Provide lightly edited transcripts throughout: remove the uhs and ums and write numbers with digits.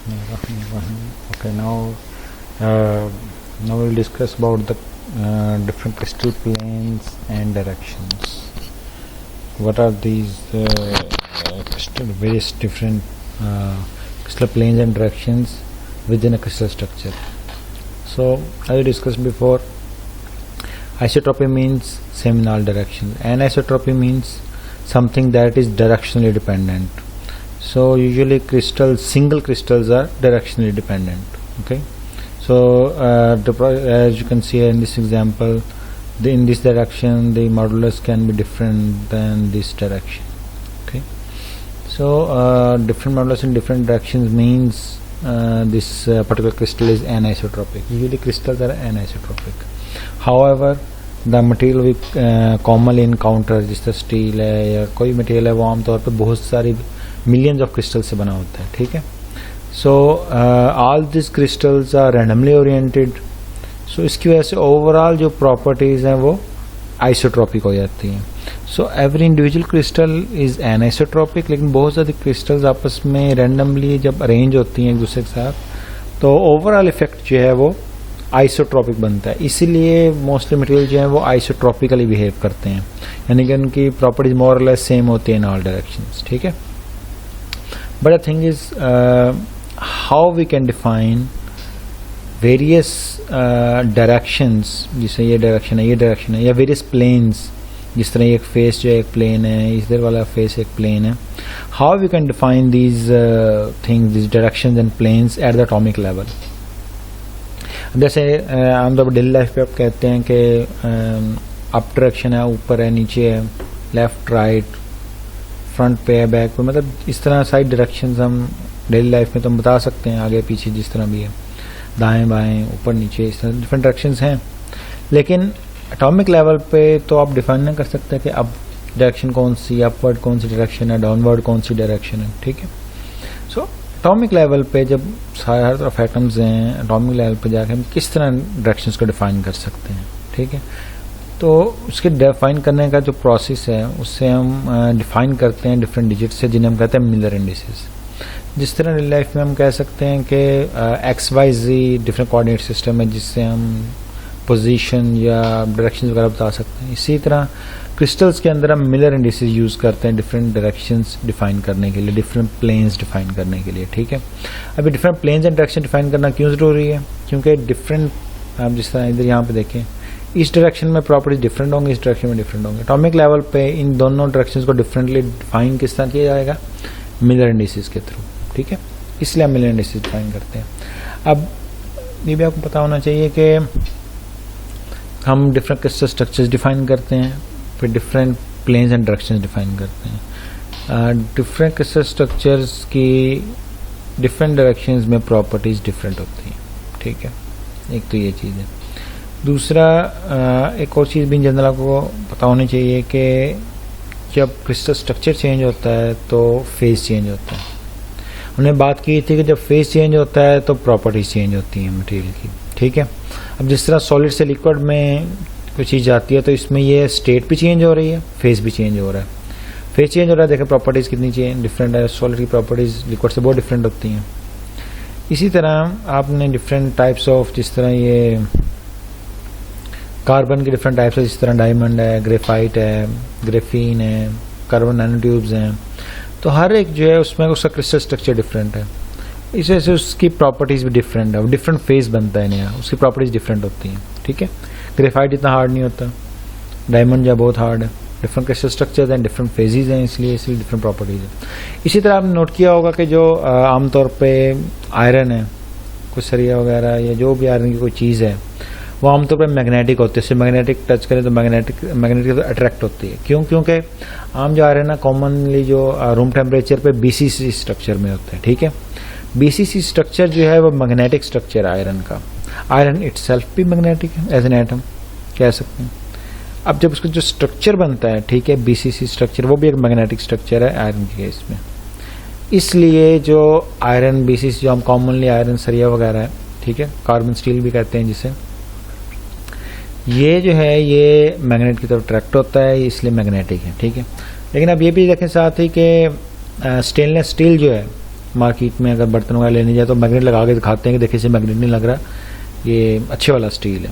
Okay, now we'll discuss about the different crystal planes and directions. What are these various different crystal planes and directions within a crystal structure? So, as I discussed before, isotropy means same in all directions. Anisotropy means something that is directionally dependent. So usually single crystals are directionally dependent. Okay, so as you can see in this example, in this direction the modulus can be different than this direction. Okay, so different modulus in different directions means this particular crystal is anisotropic. Usually crystals are anisotropic. However, the material we commonly encounter, जैसे steel है या कोई material है, वो आमतौर पर बहुत सारी मिलियंस ऑफ क्रिस्टल से बना होता है. ठीक है, so all this crystals are randomly oriented. So इसकी वजह से ओवरऑल जो प्रॉपर्टीज हैं वो आइसोट्रॉपिक हो जाती हैं. So every individual crystal is anisotropic, लेकिन बहुत सारी क्रिस्टल्स आपस में रैंडमली जब अरेंज होती हैं एक दूसरे के साथ, तो ओवरऑल इफेक्ट जो है वो आइसोट्रॉपिक बनता है. इसीलिए मोस्टली मटेरियल जो है वो आइसोट्रॉपिकली बिहेव करते हैं, यानी कि उनकी प्रॉपर्टीज मोर और लेस सेम होती है इन ऑल डायरेक्शंस. ठीक है, but the thing is how we can define various directions, जैसे ये डायरेक्शन है, ये डायरेक्शन है, या वेरियस प्लेन्स, जिस तरह एक फेस जो है एक प्लेन है, इधर वाला फेस एक प्लेन है. How we can define these things, these directions and planes at the atomic level. जैसे आमतौर पर डेली लाइफ पे आप कहते हैं कि अप डायरेक्शन है, ऊपर है, नीचे है, लेफ्ट राइट, फ्रंट पे है, बैक पे, मतलब इस तरह साइड डायरेक्शंस हम डेली लाइफ में तो हम बता सकते हैं, आगे पीछे जिस तरह भी है, दाएं बाएं, ऊपर नीचे, इस तरह डिफरेंट डायरेक्शंस हैं. लेकिन एटॉमिक लेवल पे तो आप डिफाइन नहीं कर सकते कि अब डायरेक्शन कौन सी, अपवर्ड कौन सी डायरेक्शन है, डाउनवर्ड कौन सी डायरेक्शन है. ठीक है, सो एटॉमिक लेवल पे जब हर तरफ एटम्स हैं, एटॉमिक लेवल पे जाके हम किस तरह डायरेक्शंस को डिफाइन कर सकते हैं. ठीक है, तो उसके डिफाइन करने का जो प्रोसेस है उससे हम डिफाइन करते हैं डिफरेंट डिजिट्स से, जिन्हें हम कहते हैं मिलर इंडिसेस. जिस तरह रियल लाइफ में हम कह सकते हैं कि XYZ डिफरेंट कोऑर्डिनेट सिस्टम है, जिससे हम पोजीशन या डायरेक्शन वगैरह बता सकते हैं. इसी तरह क्रिस्टल्स के अंदर हम मिलर इंडिसेस यूज करते हैं डिफरेंट डायरेक्शंस डिफाइन करने के लिए, डिफरेंट प्लेन्स डिफाइन करने के लिए. ठीक है, अभी different planes and direction define करना क्यों जरूरी है, क्योंकि डिफरेंट, आप जिस तरह इधर यहाँ पे देखें, इस डायरेक्शन में प्रॉपर्टीज डिफरेंट होंगे, इस डायरेक्शन में डिफरेंट होंगे. एटॉमिक लेवल पे इन दोनों डायरेक्शंस को डिफरेंटली डिफाइन किस तरह किया जाएगा, मिलर इंडिसेस के थ्रू. ठीक है, इसलिए हम मिलर इंडिसेस डिफाइन करते हैं. अब ये भी आपको पता होना चाहिए कि हम डिफरेंट क्रिस्टल स्ट्रक्चर्स डिफाइन करते हैं, फिर different planes and directions define करते हैं. डिफरेंट क्रिस्टल स्ट्रक्चर्स की डिफरेंट डायरेक्शंस में प्रॉपर्टीज डिफरेंट होती हैं. ठीक है, एक तो ये चीज़ है. दूसरा एक और चीज़ भी जनरल आपको पता होनी चाहिए कि जब क्रिस्टल स्ट्रक्चर चेंज होता है तो फेज चेंज होता है. हमने बात की थी कि जब फेज चेंज होता है तो प्रॉपर्टीज चेंज होती हैं मटेरियल की. ठीक है, अब जिस तरह सॉलिड से लिक्विड में कोई चीज़ जाती है तो इसमें ये स्टेट भी चेंज हो रही है, फेज भी चेंज हो रहा है. फेज चेंज हो रहा है, देखें प्रॉपर्टीज कितनी डिफरेंट है. सॉलिड की प्रॉपर्टीज लिक्विड से बहुत डिफरेंट होती हैं. इसी तरह आपने डिफरेंट टाइप्स ऑफ, जिस तरह ये कार्बन के डिफरेंट टाइप्स है, जिस तरह डायमंड है, ग्रेफाइट है, ग्रेफीन है, कार्बन नैनो ट्यूब्स हैं, तो हर एक जो है उसमें उसका क्रिस्टल स्ट्रक्चर डिफरेंट है. इस वजह से उसकी प्रॉपर्टीज भी डिफरेंट है, डिफरेंट फेज बनता है नया, उसकी प्रॉपर्टीज डिफरेंट होती हैं. ठीक है, ग्रेफाइट इतना हार्ड नहीं होता, डायमंड जो बहुत हार्ड है. डिफरेंट क्रिस्टल स्ट्रक्चर्स हैं, डिफरेंट फेजेस हैं, इसलिए डिफरेंट प्रॉपर्टीज है. इसी तरह आपने नोट किया होगा कि जो आमतौर पे आयरन है, कुछ सरिया वगैरह या जो भी आयरन की कोई चीज़ है, वो आमतौर पर मैग्नेटिक होती है. उससे मैग्नेटिक टच करें तो मैग्नेटिक अट्रैक्ट होती है. क्यों? क्योंकि आम जो आयरन है कॉमनली जो रूम टेम्परेचर पे BCC स्ट्रक्चर में होता है. ठीक है, BCC स्ट्रक्चर जो है वो मैग्नेटिक स्ट्रक्चर आयरन का. आयरन इटसेल्फ भी मैग्नेटिक है, एज एन एटम कह सकते हैं. अब जब उसका जो स्ट्रक्चर बनता है, ठीक है, BCC स्ट्रक्चर, वो भी एक मैग्नेटिक स्ट्रक्चर है आयरन के केस में. इसलिए जो आयरन BCC जो हम कॉमनली आयरन सरिया वगैरह है, ठीक है, कार्बन स्टील भी कहते हैं जिसे, ये जो है ये मैग्नेट की तरफ अट्रैक्ट होता है, इसलिए मैग्नेटिक है. ठीक है, लेकिन अब ये भी देखें साथ ही कि स्टेनलेस स्टील जो है मार्केट में अगर बर्तन वगैरह लेने जाए तो मैग्नेट लगा के दिखाते हैं कि देखिए इसे मैग्नेट नहीं लग रहा, ये अच्छे वाला स्टील है।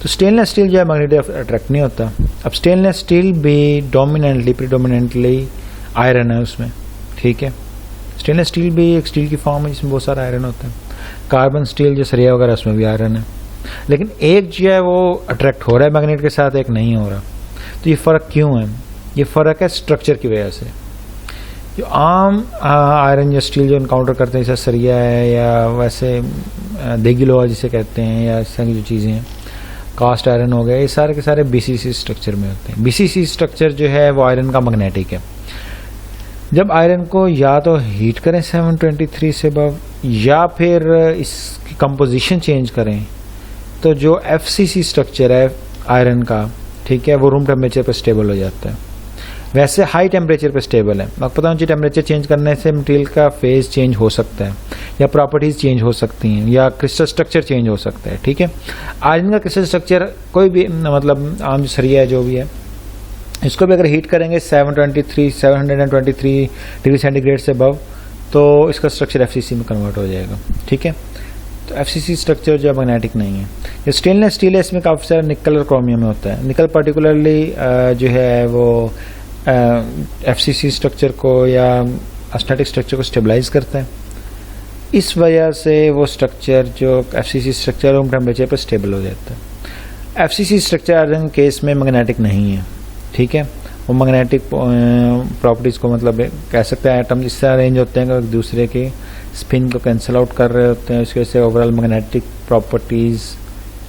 तो स्टेनलेस स्टील जो है मैग्नेटिक अट्रैक्ट नहीं होता। अब स्टेनलेस स्टील भी प्रीडोमिनेंटली आयरन है उसमें, ठीक है। स्टेनलेस स्टील भी एक स्टील की फॉर्म है जिसमें बहुत सारा आयरन होता है। कार्बन स्टील जो सरिया वगैरह उसमें भी आयरन है, लेकिन एक जो है वो अट्रैक्ट हो रहा है मैग्नेट के साथ, एक नहीं हो रहा। तो ये फ़र्क क्यों है? ये फ़र्क है स्ट्रक्चर की वजह से। जो आम आयरन या स्टील जो इनकाउंटर करते हैं जैसे सरिया है या वैसे देगी लोहा जिसे कहते हैं या इस तरह की जो चीज़ें हैं, कास्ट आयरन हो गया, ये सारे के सारे बीसीसी स्ट्रक्चर में होते हैं। बीसीसी स्ट्रक्चर जो है वो आयरन का मैग्नेटिक है। जब आयरन को या तो हीट करें 723 से अबव या फिर इसकी कंपोजिशन चेंज करें, तो जो एफसीसी स्ट्रक्चर है आयरन का, ठीक है, वो रूम टेम्परेचर पर स्टेबल हो जाता है। वैसे हाई टेम्परेचर पे स्टेबल है। मैं पता हूँ टेम्परेचर चेंज करने से मटेरियल का फेज चेंज हो सकता है या प्रॉपर्टीज चेंज हो सकती हैं या क्रिस्टल स्ट्रक्चर चेंज हो सकता है, ठीक है। आयरन का क्रिस्टल स्ट्रक्चर कोई भी मतलब आम जो सरिया है जो भी है, इसको भी अगर हीट करेंगे 723 डिग्री सेंटीग्रेड से अबव, तो इसका स्ट्रक्चर एफसीसी में कन्वर्ट हो जाएगा, ठीक है। तो एफसीसी स्ट्रक्चर जो है मैग्नेटिक नहीं है। ये स्टेनलेस स्टील है, इसमें काफ़ी सारा निकल और क्रोमियम में होता है। निकल पर्टिकुलरली जो है वो एफसीसी स्ट्रक्चर को या ऑस्टेटिक स्ट्रक्चर को स्टेबलाइज करता है। इस वजह से वो स्ट्रक्चर जो एफसीसी स्ट्रक्चर रूम टेम्परेचर पर स्टेबल हो जाता है। एफसीसी स्ट्रक्चर आयरन केस में मैग्नेटिक नहीं है, ठीक है। वो मैग्नेटिक प्रॉपर्टीज़ को मतलब कह सकते हैं एटम इससे अरेंज होते हैं कि एक दूसरे के स्पिन को कैंसिल आउट कर रहे होते हैं, उसकी वजह से ओवरऑल मैग्नेटिक प्रॉपर्टीज़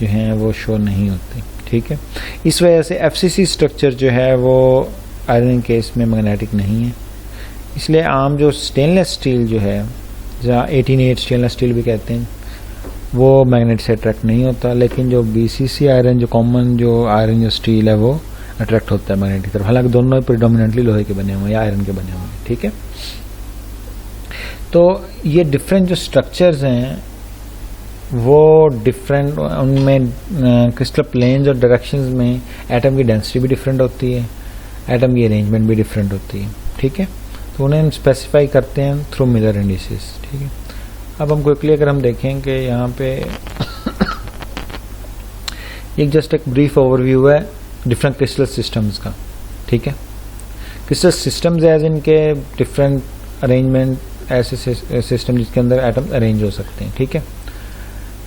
जो हैं वो शो नहीं होती, ठीक है। इस वजह से एफसीसी स्ट्रक्चर जो है वो आयरन केस में मैग्नेटिक नहीं है। इसलिए आम जो स्टेनलेस स्टील जो है, जहाँ 18 स्टेनलेस स्टील भी कहते हैं, वो मैग्नेट से अट्रैक्ट नहीं होता। लेकिन जो बीसीसी आयरन, जो कॉमन जो आयरन जो स्टील है, वो अट्रैक्ट होता है मैग्नेट की तरफ। हालांकि दोनों प्रीडोमिनेंटली लोहे के बने हुए हैं या आयरन के बने हुए हैं, ठीक है। तो ये डिफरेंट जो स्ट्रक्चर्स हैं वो डिफरेंट, उनमें क्रिस्टल प्लेन्स और डायरेक्शंस में एटम की डेंसिटी भी डिफरेंट होती है, एटम की अरेंजमेंट भी डिफरेंट होती है, ठीक है। तो उन्हें हम स्पेसिफाई करते हैं थ्रू मिलर इंडिसेस, ठीक है। अब हम क्विकली अगर हम देखें कि यहाँ पे एक जस्ट एक ब्रीफ ओवरव्यू है डिफरेंट क्रिस्टल सिस्टम्स का, ठीक है। क्रिस्टल सिस्टम्स एज इनके डिफरेंट अरेंजमेंट, ऐसे सिस्टम जिसके अंदर एटम अरेंज हो सकते हैं, ठीक है।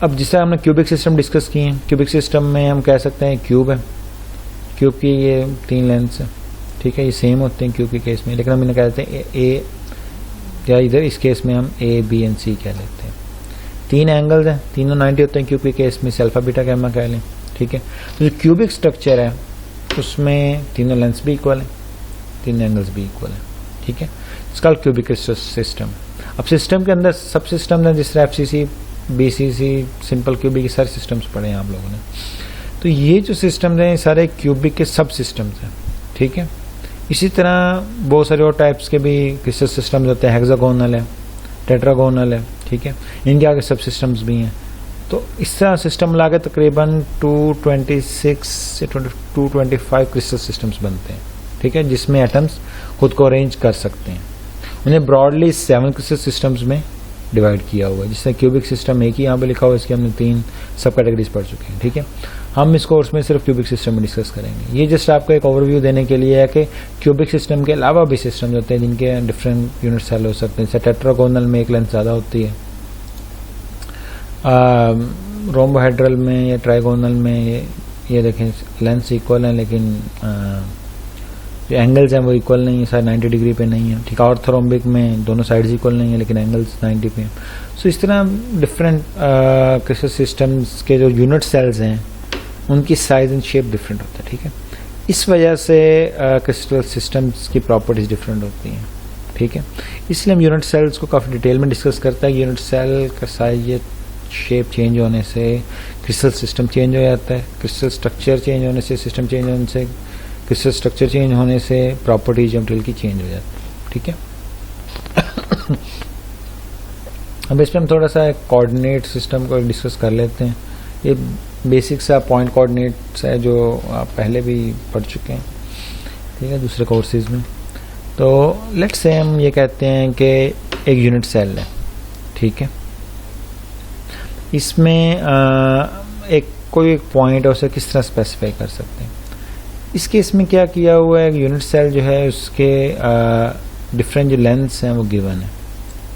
अब जिससे हमने क्यूबिक सिस्टम डिस्कस किए हैं, क्यूबिक सिस्टम में हम कह सकते हैं क्यूब है, क्यूब की ये 3 लेंस है, ठीक है। ये सेम होते हैं क्यूब के केस में, लेकिन हम इन्हें कह देते हैं ए, या इधर इस केस में हम ए बी एंड सी कह लेते हैं। 3 एंगल्स हैं, तीनों 90 होते हैं क्यूब के केस में, अल्फा बीटा गैमा कह लें, ठीक है। तो जो क्यूबिक स्ट्रक्चर है उसमें तीनों लेंस भी इक्वल है, 3 एंगल्स भी इक्वल है, ठीक है। इसका क्यूबिक सिस्टम। अब सिस्टम के अंदर सब सिस्टम है, जिस तरह एफसीसी, बीसीसी, सिंपल क्यूबिक, सारे सिस्टम्स पढ़े हैं आप लोगों ने। तो ये जो सिस्टम्स हैं सारे क्यूबिक के सब सिस्टम्स हैं, ठीक है। इसी तरह बहुत सारे और टाइप्स के भी क्रिस्टल सिस्टम्स होते हैं, हेक्सागोनल है, टेट्रागोनल है, ठीक है। इनके आगे सब सिस्टम्स भी हैं। तो इस तरह सिस्टम लाके तकरीबन 226 से 225 क्रिस्टल सिस्टम्स बनते हैं, ठीक है, जिसमें एटम्स खुद को अरेंज कर सकते हैं। उन्हें ब्रॉडली 7 क्रिस्टल सिस्टम्स में डिवाइड किया हुआ है, जिससे क्यूबिक सिस्टम एक ही यहाँ पे लिखा हुआ है, इसकी हमने 3 सब कैटेगरीज पढ़ चुके हैं, ठीक है। हम इस कोर्स में सिर्फ क्यूबिक सिस्टम में डिस्कस करेंगे। ये जस्ट आपको एक ओवरव्यू देने के लिए है कि क्यूबिक सिस्टम के अलावा भी सिस्टम होते हैं जिनके डिफरेंट यूनिट सेल हो सकते हैं। जैसे टेट्रागोनल में एक लेंथ ज़्यादा होती है, रोम्बोहेड्रल में या ट्राइगोनल में ये देखें लेंथ इक्वल है, लेकिन जो एंगल्स हैं वो इक्वल नहीं है, शायद 90 डिग्री पे नहीं है, ठीक है। ऑर्थोरोम्बिक में दोनों साइड्स इक्वल नहीं है लेकिन एंगल्स 90 पे हैं। सो इस तरह डिफरेंट क्रिस्टल सिस्टम्स के जो यूनिट सेल्स हैं उनकी साइज एंड शेप डिफरेंट होता है, ठीक है। इस वजह से क्रिस्टल सिस्टम्स की प्रॉपर्टीज डिफरेंट होती हैं, ठीक है। इसलिए हम यूनिट सेल्स को काफ़ी डिटेल में डिस्कस करते हैं। यूनिट सेल का साइज या शेप चेंज होने से क्रिस्टल सिस्टम चेंज हो जाता है, क्रिस्टल स्ट्रक्चर चेंज होने से, सिस्टम चेंज होने से, क्रिस्टल स्ट्रक्चर चेंज होने से प्रॉपर्टीज मटेरियल की चेंज हो जाती है, ठीक है। अब इसमें हम थोड़ा सा कोऑर्डिनेट सिस्टम को डिस्कस कर लेते हैं। ये बेसिक सा पॉइंट कोऑर्डिनेट्स है जो आप पहले भी पढ़ चुके हैं, ठीक है, दूसरे कोर्सेज में। तो लेट्स से हम ये कहते हैं कि एक यूनिट सेल है, ठीक है। इसमें एक कोई एक पॉइंट है, उसे किस तरह स्पेसिफाई कर सकते हैं। इस केस में क्या किया हुआ है, यूनिट सेल जो है उसके डिफरेंट जो लेंथ्स हैं वो गिवन है,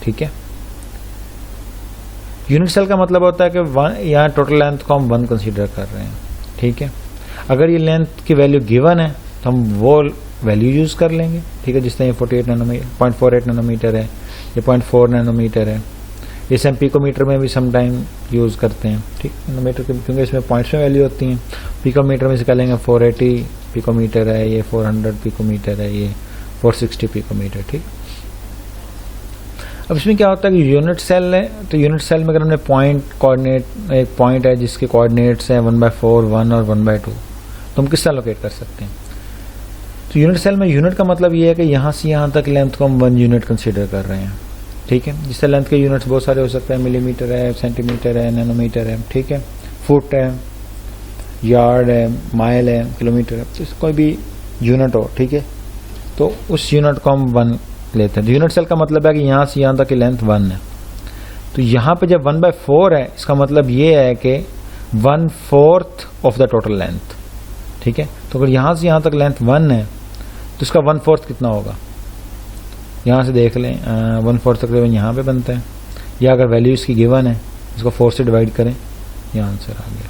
ठीक है। यूनिट सेल का मतलब होता है कि यहाँ टोटल लेंथ को हम 1 कंसीडर कर रहे हैं, ठीक है। अगर ये लेंथ की वैल्यू गिवन है तो हम वो वैल्यू यूज कर लेंगे, ठीक है। जिस तरह 0.48 नैनोमीटर है, ये 0.4 नैनोमीटर है। इसे हम पिकोमीटर में भी सम टाइम यूज करते हैं, ठीक, नैनोमीटर के, क्योंकि इसमें पॉइंट्स में वैल्यू होती हैं। पिकोमीटर में से कह लेंगे 480 पिकोमीटर है, ये 400 पिकोमीटर है, ये 460 पिकोमीटर, ठीक। अब इसमें क्या होता है कि यूनिट सेल है, तो यूनिट सेल में अगर हमने पॉइंट कोऑर्डिनेट, एक पॉइंट है जिसके कोऑर्डिनेट्स हैं 1/4, 1 और 1/2, तो हम किस तरह लोकेट कर सकते हैं। तो यूनिट सेल में यूनिट का मतलब ये है कि यहाँ से यहाँ तक लेंथ को हम 1 यूनिट कंसीडर कर रहे हैं, ठीक है। जिससे लेंथ के यूनिट्स बहुत सारे हो सकते हैं, मिलीमीटर है, सेंटीमीटर है, नैनोमीटर है, ठीक है, फुट है, यार्ड है, माइल है, किलोमीटर है, तो कोई भी यूनिट हो, ठीक है। तो उस यूनिट को हम 1 लेते हैं। तो यूनिट सेल का मतलब है कि यहाँ से यहाँ तक की लेंथ 1 है। तो यहाँ पे जब 1/4 है, इसका मतलब ये है कि 1/4 ऑफ द टोटल लेंथ, ठीक है। तो अगर यहाँ से यहाँ तक लेंथ 1 है तो इसका 1/4 कितना होगा, यहाँ से देख लें, 1/4 तकरीबन यहाँ पे बनता है। या अगर वैल्यू इसकी गिवन है, इसको 4 से डिवाइड करें, ये आंसर आ गया।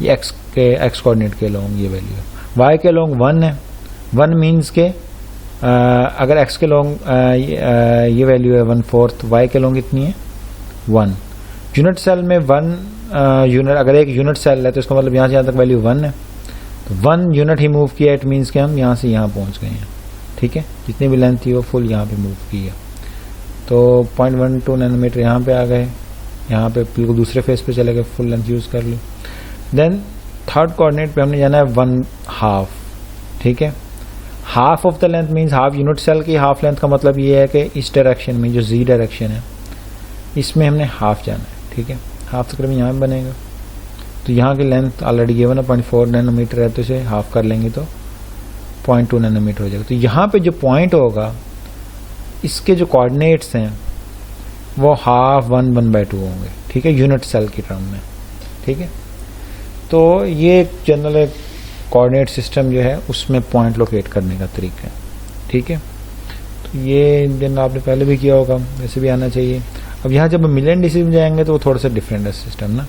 ये एक्स कोऑर्डिनेट के लॉन्ग ये वैल्यू है, वाई के लॉन्ग 1 है। 1 मीन्स के अगर एक्स के लॉन्ग ये वैल्यू है 1/4, वाई के लॉन्ग इतनी है 1। यूनिट सेल में 1 यूनिट, अगर एक यूनिट सेल है तो इसका मतलब यहाँ से यहाँ तक वैल्यू 1 है, तो 1 यूनिट ही मूव किया, इट मीन्स कि हम यहाँ से यहाँ पहुँच गए हैं, ठीक है। जितनी भी लेंथ थी वो फुल यहाँ पे मूव की है। तो 0.12 नैनोमीटर यहाँ पे आ गए, यहाँ पे बिल्कुल दूसरे फेस पे चले गए, फुल लेंथ यूज कर ली। देन थर्ड कोऑर्डिनेट पे हमने जाना है 1/2, ठीक है। Half of the length means half unit cell की हाफ लेंथ का मतलब ये है कि इस डायरेक्शन में जो जी डायरेक्शन है इसमें हमने हाफ जाना है, ठीक है। हाफ तकरीबन यहाँ में बनेगा। तो यहाँ की लेंथ ऑलरेडी गिवन है 0.4 नैनोमीटर है, तो इसे हाफ कर लेंगे तो 0.2 नैनोमीटर हो जाएगा। तो यहाँ पे जो पॉइंट होगा, इसके जो कोऑर्डिनेट्स हैं वो 1/2, 1, 1/2 होंगे, ठीक है, यूनिट सेल की टर्म में, ठीक है। तो ये जनरल कोऑर्डिनेट सिस्टम जो है उसमें पॉइंट लोकेट करने का तरीका है, ठीक है। तो ये जनरल आपने पहले भी किया होगा, वैसे भी आना चाहिए। अब यहाँ जब मिलियन डिसीज में जाएंगे तो वो थोड़ा सा डिफरेंट है सिस्टम ना,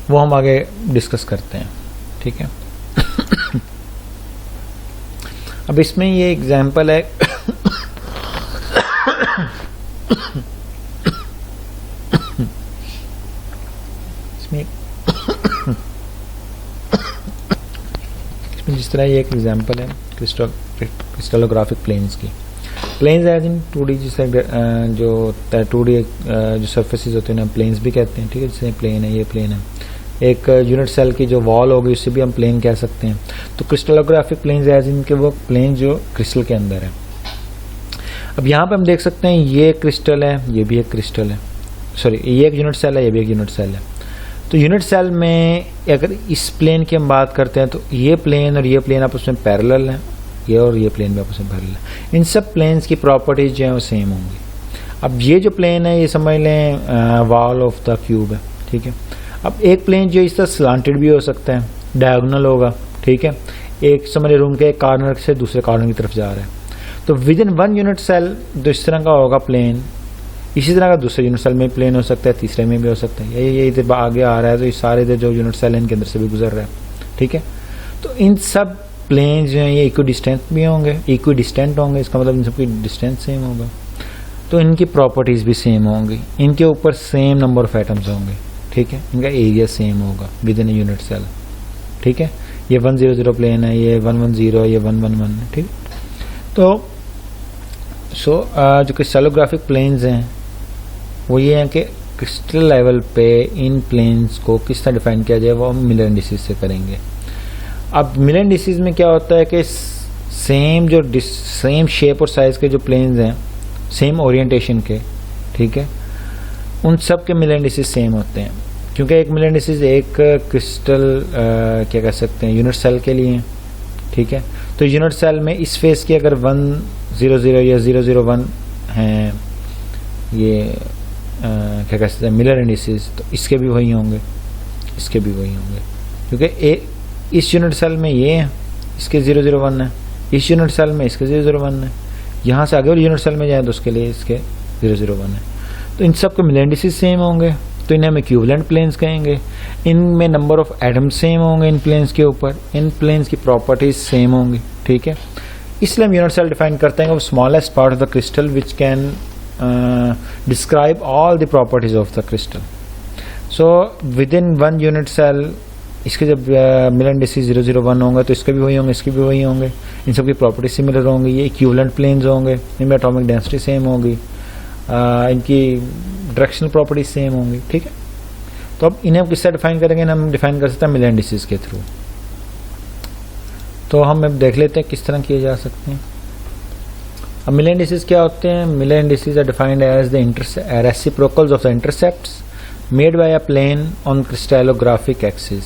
वो हम आगे डिस्कस करते हैं, ठीक है। अब इसमें ये एग्जाम्पल है इसमें जिस तरह ये एक एग्जाम्पल है क्रिस्टलोग्राफिक प्लेन्स की। प्लेन्स एज इन 2D, जिसे जो 2D जो सर्फेसिस होते हैं ना प्लेन्स भी कहते हैं, ठीक है। जैसे प्लेन है, ये प्लेन है, एक यूनिट सेल की जो वॉल होगी उससे भी हम प्लेन कह सकते हैं। तो क्रिस्टलोग्राफिक प्लेन्स एज इन के वो प्लेन जो क्रिस्टल के अंदर है। अब यहाँ पे हम देख सकते हैं ये क्रिस्टल है, ये भी एक क्रिस्टल है, सॉरी ये एक यूनिट सेल है, ये भी एक यूनिट सेल है। तो यूनिट सेल में अगर इस प्लेन की हम बात करते हैं तो ये प्लेन और ये प्लेन आपस में पैरेलल है, ये और ये प्लेन भी आपस में पैरेलल है। इन सब प्लेन्स की प्रॉपर्टीज जो है वो सेम होंगी। अब ये जो प्लेन है ये समझ लें वॉल ऑफ द क्यूब है, ठीक है। अब एक प्लेन जो इस तरह स्लांटेड भी हो सकता है, डायगोनल होगा, ठीक है। एक समझ रूम के एक कॉर्नर से दूसरे कॉर्नर की तरफ जा रहा है, तो विद इन 1 यूनिट सेल जो इस तरह का होगा प्लेन, इसी तरह का दूसरे यूनिट सेल में प्लेन हो सकता है, तीसरे में भी हो सकता है। ये इधर आगे आ रहा है तो ये सारे जो यूनिट सेल इनके अंदर से भी गुजर रहा है, ठीक है। तो इन सब प्लेन जो हैं ये इक्विडिस्टेंट भी होंगे, इक्विडिस्टेंट होंगे, इसका मतलब इन सबकी डिस्टेंस सेम होगा, तो इनकी प्रॉपर्टीज भी सेम होंगी, इनके ऊपर सेम नंबर ऑफ एटम्स होंगे, ठीक है। इनका एरिया सेम होगा विद इन यूनिट सेल, ठीक है। ये 100 प्लेन है, ये 110 है, ये 111 है, ठीक। तो जो क्रिस्टलोग्राफिक प्लेन्स हैं वो ये हैं कि क्रिस्टल लेवल पे इन प्लेन्स को किस तरह डिफाइन किया जाए, वो हम मिलर इंडिसेस से करेंगे। अब मिलर इंडिसेस में क्या होता है कि सेम शेप और साइज के जो प्लेन्स हैं, सेम ओरिएंटेशन के, ठीक है, उन सब के मिलर इंडिसेस सेम होते हैं, क्योंकि एक मिलर इंडिसेस एक क्रिस्टल क्या कह सकते हैं यूनिट सेल के लिए, ठीक है। तो यूनिट सेल में इस फेस की अगर 100 या 001 हैं ये क्या कहते हैं मिलर इंडिसेस, तो इसके भी वही होंगे, इसके भी वही होंगे, क्योंकि इस यूनिट सेल में ये है, इसके 001 है, इस यूनिट सेल में इसके 001 है, यहाँ से आगे वाले यूनिट सेल में जाए तो उसके लिए इसके 001 है। तो इन सब के मिलर इंडिसेस सेम होंगे, तो इन्हें हम इक्विवेलेंट प्लेन्स कहेंगे। इनमें नंबर ऑफ एटम्स सेम होंगे इन प्लेन्स के ऊपर, इन प्लेन्स की प्रॉपर्टीज सेम होंगी, ठीक है। इसलिए हम यूनिट सेल डिफाइन करते हैं वो smallest part of the crystal which can describe all the properties of the crystal. So within one unit cell इसके जब मिलर इंडिसेस 001 होंगे तो इसके भी वही होंगे, इसके भी वही होंगे, इन सब की प्रॉपर्टी सिमिलर होंगी, ये इक्विवेलेंट प्लेन्स होंगे, इनमें एटॉमिक डेंसिटी सेम होगी, इनकी डायरेक्शनल प्रॉपर्टी सेम होंगी, ठीक है। तो अब इन्हें किससे डिफाइन करेंगे, हम डिफाइन कर सकते हैं मिलर इंडिसेस के थ्रू। तो हम अब देख लेते हैं किस तरह किए जा सकते हैं। अब मिलर इंडिसेस क्या होते हैं? Miller indices are defined as the reciprocals of the intercepts made by a plane on crystallographic axis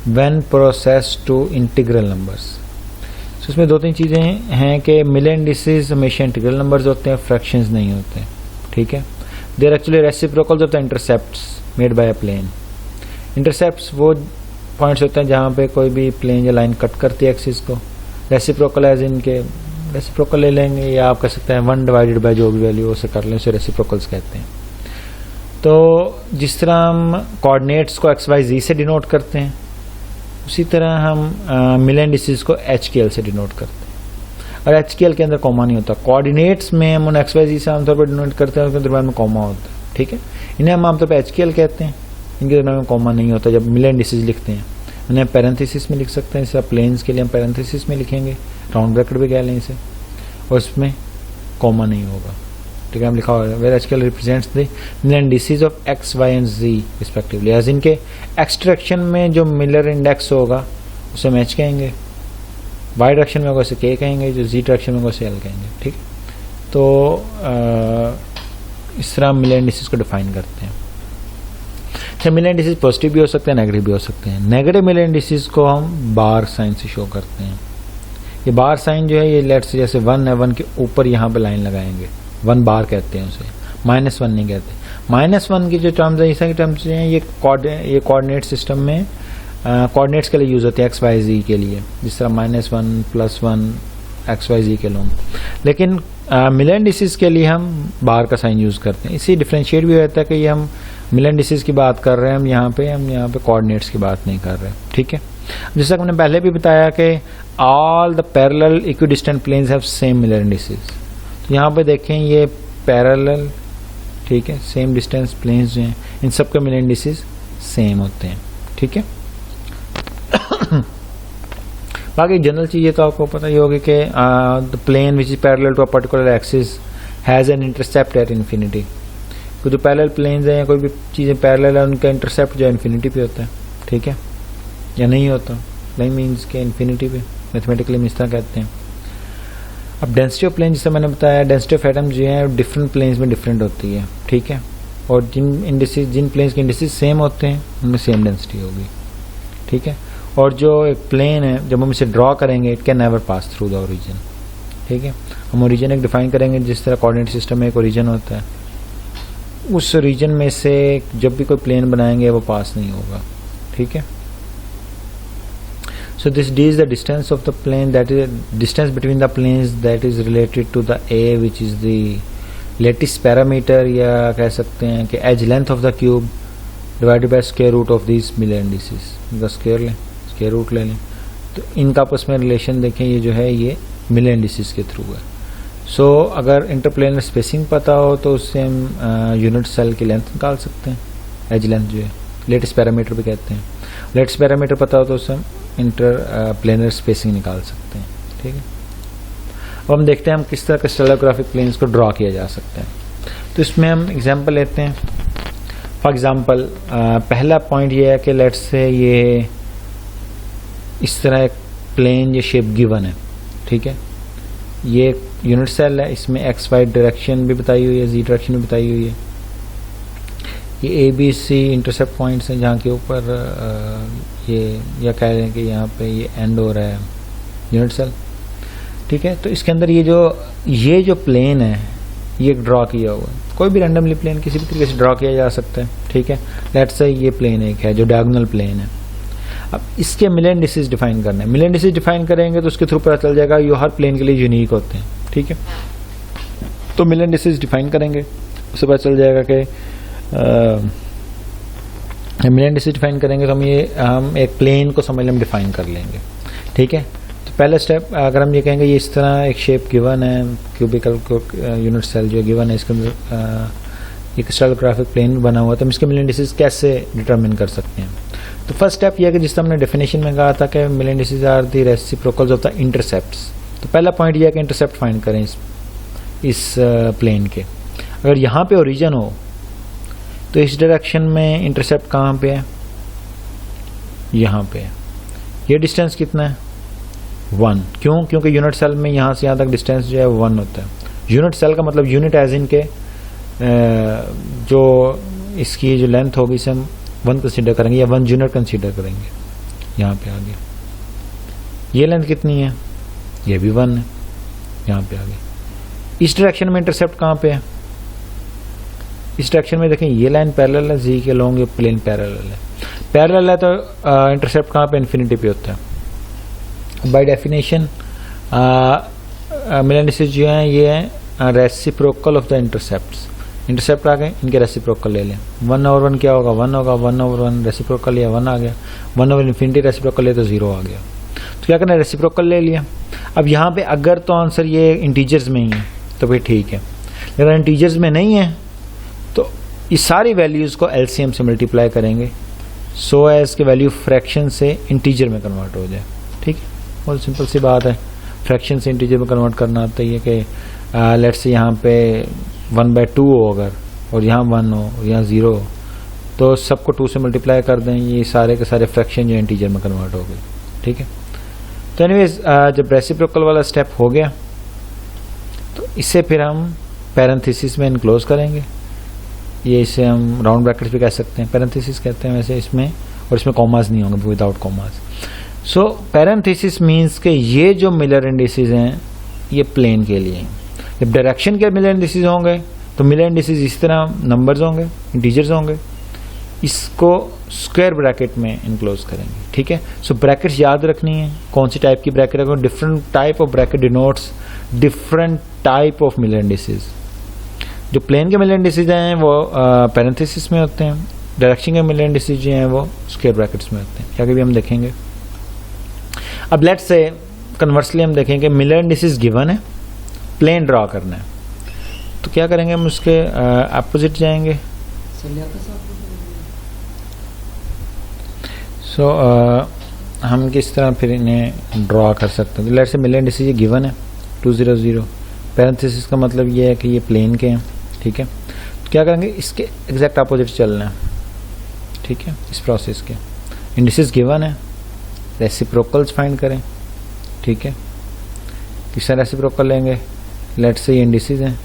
when processed to integral numbers. तो इसमें दो तीन चीजें हैं कि मिलर इंडिसेस हमेशा इंटीग्रल नंबर्स होते हैं, फ्रैक्शंस नहीं होते, ठीक है। They are actually reciprocals of the intercepts made by a plane. Intercepts वो पॉइंट्स होते हैं जहाँ पे कोई भी प्लेन या लाइन कट करती है एक्सिस को। रेसिप्रोकल एज इनके रेसिप्रोकल ले लेंगे, या आप कह सकते हैं 1 डिवाइडेड बाय जो भी वैल्यू उसे कर लें, उसे रेसिप्रोकल्स कहते हैं। तो जिस तरह हम कोऑर्डिनेट्स को XYZ से डिनोट करते हैं, उसी तरह हम मिलर इंडिसेस को HKL से डिनोट करते हैं। और HKL के अंदर कॉमा नहीं होता। कोऑर्डिनेट्स में हम उन XYZ से आमतौर पर डिनोट करते हैं, उसके दरम्यान में कॉमा होता है, ठीक है। इन्हें हम आमतौर पर HKL कहते हैं, इनके दरम्यान में कॉमा नहीं होता जब मिलर इंडिसेस लिखते हैं। उन्हें पैरेंथेसिस में लिख सकते हैं, जैसे प्लेन्स के लिए हम पैरेंथेसिस में लिखेंगे, राउंड ब्रैकेट भी कह लें इसे, और इसमें कॉमा नहीं होगा, ठीक है। हम लिखा होगा where HKL represents the Miller indices of X, Y and Z respectively. As इनके X डायरेक्शन में जो मिलर इंडेक्स होगा उसे हम H कहेंगे, Y डायरेक्शन में होगा उसे K कहेंगे, जो Z डायरेक्शन में होगा उसे L कहेंगे, ठीक है। तो इस तरह मिलर इंडिसेस को डिफाइन करते हैं। अच्छा, मिलर इंडिसेस पॉजिटिव भी हो सकते हैं, नेगेटिव भी हो सकते हैं। नेगेटिव मिलर इंडिसेस को हम बार साइन से शो करते हैं। ये बार साइन जो है ये लेट्स से जैसे 1 है, 1 के ऊपर यहाँ पे लाइन लगाएंगे, 1 बार कहते हैं उसे, -1 नहीं कहते। -1 की जो टर्म्स है, इस तरह की टर्म्स हैं, ये कोऑर्डिनेट सिस्टम में कोऑर्डिनेट्स के लिए यूज होते हैं, XYZ के लिए, जिस तरह -1 +1 XYZ के लोग। लेकिन मिलर इंडिसेस के लिए हम बार का साइन यूज करते हैं। इसी डिफरेंशिएट भी होता है कि ये हम मिलर इंडिसेस की बात कर रहे हैं, हम यहाँ पे कोऑर्डिनेट्स की बात नहीं कर रहे, ठीक है। जैसा कि मैंने पहले भी बताया कि all the parallel equidistant planes have same Miller indices. तो यहाँ पे देखें ये पैरेलल, ठीक है, सेम डिस्टेंस प्लेन्स जो हैं इन सब के मिलर इंडिसेस सेम होते हैं, ठीक है। बाकी जनरल चीज़ ये तो आपको पता ही होगी कि the plane which is parallel to a particular axis has an intercept at infinity. तो जो पैरेलल प्लेन्स हैं, कोई भी चीज़ें पैरेलल है, उनका इंटरसेप्ट जो है इन्फिनिटी पे होता है, ठीक है, या नहीं होता, नहीं मीन्स के इन्फिनिटी पे, मैथमेटिकली हम इस तरह कहते हैं। अब डेंसिटी ऑफ प्लेन, जिसे मैंने बताया, डेंसिटी ऑफ एटम जो है डिफरेंट प्लेन्स में डिफरेंट होती है, ठीक है। और जिन प्लेन्स के इंडिसेस सेम होते हैं उनमें सेम डेंसिटी होगी, ठीक है। और जो एक प्लेन है, जब हम इसे ड्रॉ करेंगे, it can never pass through the origin, ठीक है। हम ओरिजिन एक डिफाइन करेंगे, जिस तरह कोऑर्डिनेट सिस्टम में एक ओरिजिन होता है, उस रीजन में से जब भी कोई प्लेन बनाएंगे वो पास नहीं होगा, ठीक है। So this d is the distance of the plane, that is distance between the planes that is related to the a, which is the lattice parameter, या कह सकते हैं कि edge length of the cube divided by square root of these Miller indices. इनका square root ले लें, तो इनका आपस में रिलेशन देखें, ये जो है ये मिलर इंडिसेस के थ्रू है। सो अगर इंटरप्लेनर स्पेसिंग पता हो तो उससे हम यूनिट सेल की लेंथ निकाल सकते हैं, एज लेंथ जो है, लेटेस्ट पैरामीटर भी कहते हैं। लेटेस्ट पैरामीटर पता हो तो उससे हम इंटर प्लेनर स्पेसिंग निकाल सकते हैं, ठीक है। अब हम देखते हैं हम किस तरह क्रिस्टलोग्राफिक प्लेन्स को ड्रॉ किया जा सकता है। तो इसमें हम एग्जांपल लेते हैं। फॉर एग्जांपल पहला पॉइंट ये है कि लेट्स से ये इस तरह एक प्लेन ये शेप गिवन है, ठीक है। ये यूनिट सेल है, इसमें XY डायरेक्शन भी बताई हुई है, Z डायरेक्शन भी बताई हुई है। ये ABC इंटरसेप्ट पॉइंट्स हैं जहाँ के ऊपर ये, या कह रहे हैं कि यहाँ पे ये एंड हो रहा है यूनिट सेल, ठीक है। तो इसके अंदर ये जो प्लेन है, ये ड्रॉ किया हुआ है, कोई भी रैंडमली प्लेन किसी भी तरीके से ड्रॉ किया जा सकता है, ठीक है। लेट्स से ये प्लेन एक है जो डायगोनल प्लेन है। अब इसके मिले इंडिसेस डिफाइन करना है। मिले इंडिसेस डिफाइन करेंगे तो उसके थ्रू पता चल जाएगा ये हर प्लेन के लिए यूनिक होते हैं, ठीक है। तो मिले इंडिसेस डिफाइन करेंगे, उससे पता चल जाएगा कि मिले इंडिसेस डिफाइन करेंगे तो हम एक प्लेन को समझ लें, डिफाइन कर लेंगे, ठीक है। तो पहला स्टेप अगर हम ये कहेंगे ये इस तरह एक शेप गिवन है, क्यूबिकल यूनिट सेल जो गिवन है, इसके अंदर एक क्रिस्टलोग्राफिक प्लेन बना हुआ, तो हम इसके मिले इंडिसेस कैसे डिटरमिन कर सकते हैं। तो फर्स्ट स्टेप यह है कि जिस तरह हमने डेफिनेशन में कहा था कि Miller indices are the reciprocals of the intercepts. तो पहला पॉइंट यह है कि इंटरसेप्ट फाइंड करें इस प्लेन के। अगर यहाँ पे ओरिजिन हो तो इस डायरेक्शन में इंटरसेप्ट कहाँ पे है, यहाँ पे है। ये डिस्टेंस कितना है 1, क्यों? क्योंकि यूनिट सेल में यहाँ से यहाँ तक डिस्टेंस जो है 1 होता है। यूनिट सेल का मतलब यूनिट एज इन के जो इसकी जो लेंथ होगी इसे हम 1 कंसीडर करेंगे या 1 यूनिट कंसीडर करेंगे। यहाँ पे आ गया, ये लेंथ कितनी है, ये भी 1 है, यहाँ पे आ गया। इस डायरेक्शन में इंटरसेप्ट कहाँ पे है, इस डायरेक्शन में देखें ये लाइन पैरेलल है, जी के लॉन्ग ये प्लेन पैरेलल है। पैरेलल है तो इंटरसेप्ट कहाँ पे, इन्फिनिटी पे होता है बाय डेफिनेशन। मिले इंडिसेस जो हैं ये है reciprocal of the intercepts. Intercept आ गए, इनके रेसिप्रोकल ले लें। 1/1 क्या होगा, 1 होगा। 1/1 रेसिप्रोकल लिया 1 आ गया। 1/इन्फिनिटी रेसिप्रोकल लिया तो 0 आ गया। तो क्या करना है, रेसिप्रोकल ले लिया। अब यहाँ पे अगर तो आंसर ये इंटीजर्स में ही है तो फिर ठीक है, अगर इंटीजर्स में नहीं है तो इस सारी वैल्यूज को एलसीएम से मल्टीप्लाई करेंगे सो एज के वैल्यू फ्रैक्शन से इंटीजर में कन्वर्ट हो जाए, ठीक है। बहुत सिंपल सी बात है, फ्रैक्शन से इंटीजर में कन्वर्ट करना आता है कि लेट्स से यहाँ पे 1/2 हो अगर, और यहाँ 1 हो और यहाँ 0 हो, तो सबको 2 से मल्टीप्लाई कर दें, ये सारे के सारे फ्रैक्शन जो इंटीजर में कन्वर्ट हो गए, ठीक है। तो एनीवेज जब रेसिप्रोकल वाला स्टेप हो गया तो इसे फिर हम पैरेंथेसिस में इनक्लोज करेंगे। ये इसे हम राउंड ब्रैकेट्स भी कह सकते हैं, पैरेंथेसिस कहते हैं वैसे इसमें, और इसमें कॉमास नहीं होंगे, विदाउट कॉमास। सो पैरेंथेसिस मीन्स के ये जो मिलर इंडिसेस हैं ये प्लेन के लिए हैं। जब डायरेक्शन के मिलर इंडिसेस होंगे तो मिलर इंडिसेस इस तरह नंबर्स होंगे, इंटीजर्स होंगे, इसको स्क्वायर ब्रैकेट में इनक्लोज करेंगे, ठीक है। सो ब्रैकेट्स याद रखनी है, कौन सी टाइप की ब्रैकेट रखो। Different type of bracket denotes different type of Miller indices. जो प्लेन के मिलर इंडिसेस हैं वो पैरेंथेसिस में होते हैं, डायरेक्शन के मिलर इंडिसेस जो हैं वो स्क्वायर ब्रैकेट्स में होते हैं, आगे भी हम देखेंगे। अब लेट्स से कन्वर्सली हम देखेंगे मिलर इंडिसेस गिवन है, प्लेन ड्रॉ करना है, तो क्या करेंगे, हम उसके अपोजिट जाएंगे। सो हम किस तरह फिर इन्हें ड्रॉ कर सकते हैं। लेट्स से मिलर इंडिसेस ये गिवन है 2 0 0, पैरेंथेसिस का मतलब ये है कि ये प्लेन के हैं, ठीक है। तो क्या करेंगे, इसके एग्जैक्ट अपोजिट चलना है, ठीक है। इस प्रोसेस के इंडिसेस गिवन है, रेसिप्रोकल्स फाइंड करें, ठीक है। किससे रेसिप्रोकल लेंगे, लेट्स से ये इंडिसेस हैं